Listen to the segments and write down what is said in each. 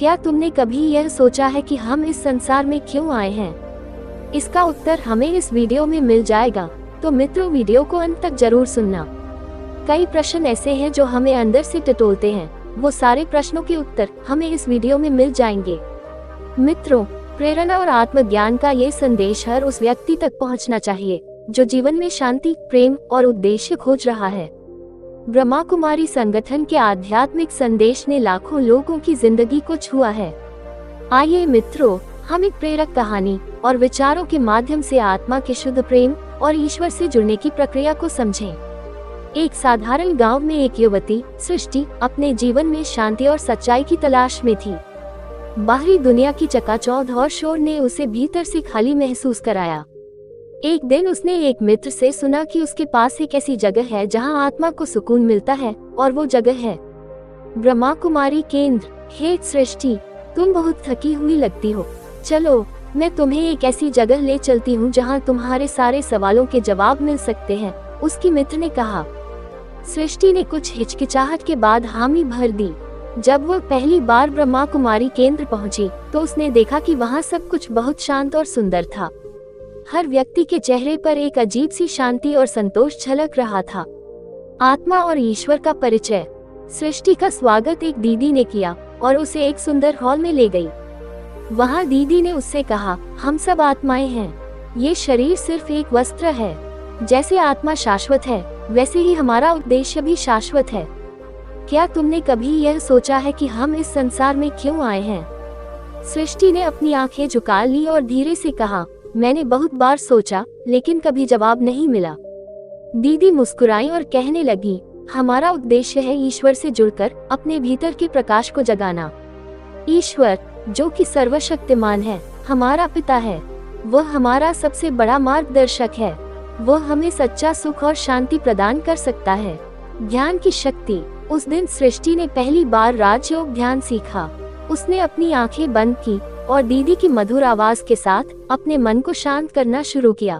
क्या तुमने कभी यह सोचा है कि हम इस संसार में क्यों आए हैं? इसका उत्तर हमें इस वीडियो में मिल जाएगा, तो मित्रों वीडियो को अंत तक जरूर सुनना। कई प्रश्न ऐसे हैं जो हमें अंदर से टटोलते हैं, वो सारे प्रश्नों के उत्तर हमें इस वीडियो में मिल जाएंगे। मित्रों, प्रेरणा और आत्मज्ञान का ये संदेश हर उस व्यक्ति तक पहुंचना चाहिए जो जीवन में शांति, प्रेम और उद्देश्य खोज रहा है। ब्रह्मा कुमारी संगठन के आध्यात्मिक संदेश ने लाखों लोगों की जिंदगी को छुआ है। आइए मित्रों, हम एक प्रेरक कहानी और विचारों के माध्यम से आत्मा के शुद्ध प्रेम और ईश्वर से जुड़ने की प्रक्रिया को समझें। एक साधारण गांव में एक युवती सृष्टि अपने जीवन में शांति और सच्चाई की तलाश में थी। बाहरी दुनिया की चकाचौंध और शोर ने उसे भीतर से खाली महसूस कराया। एक दिन उसने एक मित्र से सुना कि उसके पास एक ऐसी जगह है जहां आत्मा को सुकून मिलता है, और वो जगह है ब्रह्मा कुमारी केंद्र। हे सृष्टि, तुम बहुत थकी हुई लगती हो, चलो मैं तुम्हें एक ऐसी जगह ले चलती हूँ जहाँ तुम्हारे सारे सवालों के जवाब मिल सकते हैं, उसकी मित्र ने कहा। सृष्टि ने कुछ हिचकिचाहट के बाद हामी भर दी। जब वो पहली बार ब्रह्मा कुमारी केंद्र पहुंची तो उसने देखा कि वहाँ सब कुछ बहुत शांत और सुंदर था। हर व्यक्ति के चेहरे पर एक अजीब सी शांति और संतोष झलक रहा था। आत्मा और ईश्वर का परिचय। सृष्टि का स्वागत एक दीदी ने किया और उसे एक सुंदर हॉल में ले गई। वहाँ दीदी ने उससे कहा, हम सब आत्माएं हैं, ये शरीर सिर्फ एक वस्त्र है। जैसे आत्मा शाश्वत है, वैसे ही हमारा उद्देश्य भी शाश्वत है। क्या तुमने कभी यह सोचा है कि हम इस संसार में क्यों आए हैं? सृष्टि ने अपनी आंखें झुका ली और धीरे से कहा, मैंने बहुत बार सोचा, लेकिन कभी जवाब नहीं मिला। दीदी मुस्कुराई और कहने लगी, हमारा उद्देश्य है ईश्वर से जुड़कर अपने भीतर के प्रकाश को जगाना। ईश्वर, जो कि सर्वशक्तिमान है, हमारा पिता है। वह हमारा सबसे बड़ा मार्गदर्शक है। वह हमें सच्चा सुख और शांति प्रदान कर सकता है। ज्ञान की शक्ति। उस दिन सृष्टि ने पहली बार राजयोग ध्यान सीखा। उसने अपनी आंखें बंद की और दीदी की मधुर आवाज के साथ अपने मन को शांत करना शुरू किया।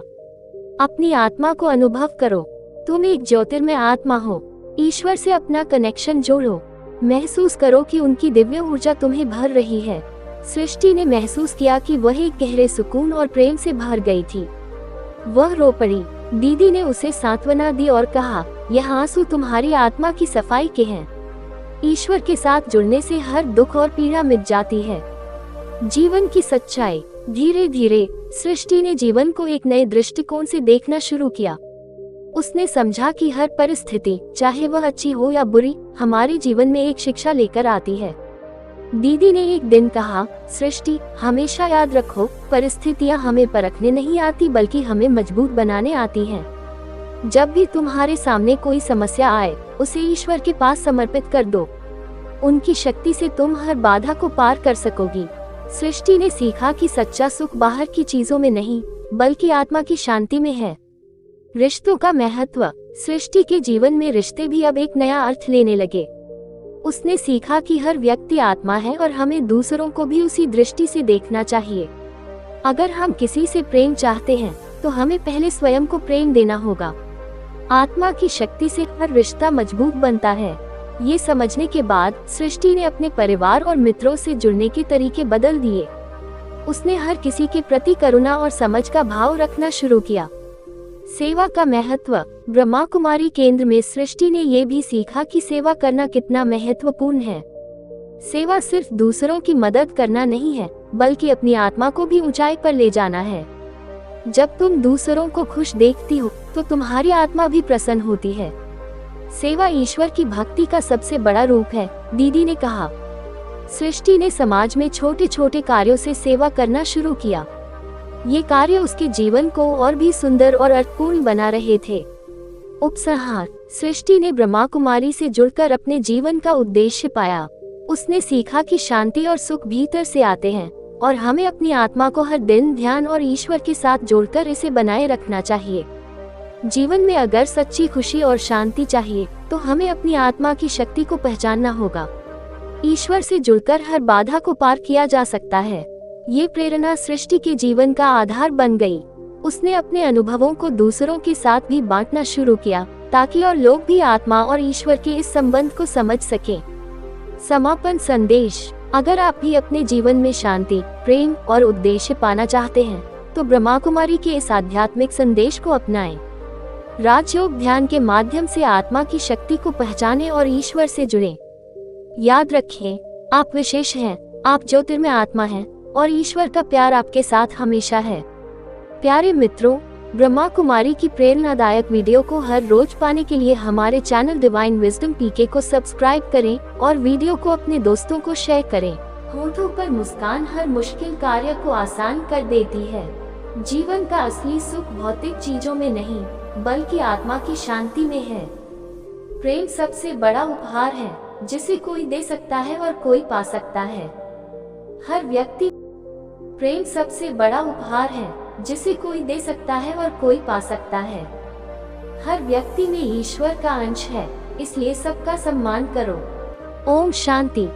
अपनी आत्मा को अनुभव करो, तुम एक ज्योतिर्मय आत्मा हो। ईश्वर से अपना कनेक्शन जोड़ो। महसूस करो कि उनकी दिव्य ऊर्जा तुम्हें भर रही है। सृष्टि ने महसूस किया कि वह एक गहरे सुकून और प्रेम से भर गई थी। वह रो पड़ी। दीदी ने उसे सांत्वना दी और कहा, यह आंसू तुम्हारी आत्मा की सफाई के हैं। ईश्वर के साथ जुड़ने से हर दुख और पीड़ा मिट जाती है। जीवन की सच्चाई। धीरे धीरे सृष्टि ने जीवन को एक नए दृष्टिकोण से देखना शुरू किया। उसने समझा कि हर परिस्थिति, चाहे वह अच्छी हो या बुरी, हमारे जीवन में एक शिक्षा लेकर आती है। दीदी ने एक दिन कहा, सृष्टि, हमेशा याद रखो, परिस्थितियां हमें परखने नहीं आती बल्कि हमें मजबूत बनाने आती हैं। जब भी तुम्हारे सामने कोई समस्या आए, उसे ईश्वर के पास समर्पित कर दो। उनकी शक्ति से तुम हर बाधा को पार कर सकोगी। सृष्टि ने सीखा कि सच्चा सुख बाहर की चीजों में नहीं, बल्कि आत्मा की शांति में है। रिश्तों का महत्व। सृष्टि के जीवन में रिश्ते भी अब एक नया अर्थ लेने लगे। उसने सीखा कि हर व्यक्ति आत्मा है और हमें दूसरों को भी उसी दृष्टि से देखना चाहिए। अगर हम किसी से प्रेम चाहते हैं, तो हमें पहले स्वयं को प्रेम देना होगा। आत्मा की शक्ति से हर रिश्ता मजबूत बनता है। ये समझने के बाद सृष्टि ने अपने परिवार और मित्रों से जुड़ने के तरीके बदल दिए। उसने हर किसी के प्रति करुणा और समझ का भाव रखना शुरू किया। सेवा का महत्व। ब्रह्मा कुमारी केंद्र में सृष्टि ने ये भी सीखा कि सेवा करना कितना महत्वपूर्ण है। सेवा सिर्फ दूसरों की मदद करना नहीं है, बल्कि अपनी आत्मा को भी ऊंचाई पर ले जाना है। जब तुम दूसरों को खुश देखती हो, तो तुम्हारी आत्मा भी प्रसन्न होती है। सेवा ईश्वर की भक्ति का सबसे बड़ा रूप है, दीदी ने कहा। सृष्टि ने समाज में छोटे छोटे कार्यों से सेवा करना शुरू किया। ये कार्य उसके जीवन को और भी सुंदर और अर्थपूर्ण बना रहे थे। उपसंहार। सृष्टि ने ब्रह्मा कुमारी से जुड़कर अपने जीवन का उद्देश्य पाया। उसने सीखा कि शांति और सुख भीतर से आते हैं, और हमें अपनी आत्मा को हर दिन ध्यान और ईश्वर के साथ जोड़कर इसे बनाए रखना चाहिए। जीवन में अगर सच्ची खुशी और शांति चाहिए, तो हमें अपनी आत्मा की शक्ति को पहचानना होगा। ईश्वर से जुड़कर हर बाधा को पार किया जा सकता है। ये प्रेरणा सृष्टि के जीवन का आधार बन गई। उसने अपने अनुभवों को दूसरों के साथ भी बांटना शुरू किया, ताकि और लोग भी आत्मा और ईश्वर के इस संबंध को समझ सकें। समापन संदेश। अगर आप भी अपने जीवन में शांति, प्रेम और उद्देश्य पाना चाहते हैं, तो ब्रह्मा कुमारी के इस आध्यात्मिक संदेश को अपनाएं। राजयोग ध्यान के माध्यम से आत्मा की शक्ति को पहचानें और ईश्वर से जुड़ें। याद रखें, आप विशेष हैं, आप ज्योतिर्मय आत्मा हैं और ईश्वर का प्यार आपके साथ हमेशा है। प्यारे मित्रों, ब्रह्मा कुमारी की प्रेरणादायक वीडियो को हर रोज पाने के लिए हमारे चैनल डिवाइन विजडम पीके को सब्सक्राइब करें और वीडियो को अपने दोस्तों को शेयर करें। होठों पर मुस्कान हर मुश्किल कार्य को आसान कर देती है। जीवन का असली सुख भौतिक चीजों में नहीं, बल्कि आत्मा की शांति में है। प्रेम सबसे बड़ा उपहार है जिसे कोई दे सकता है और कोई पा सकता है। हर व्यक्ति प्रेम सबसे बड़ा उपहार है जिसे कोई दे सकता है और कोई पा सकता है। हर व्यक्ति में ईश्वर का अंश है, इसलिए सबका सम्मान करो। ओम शांति।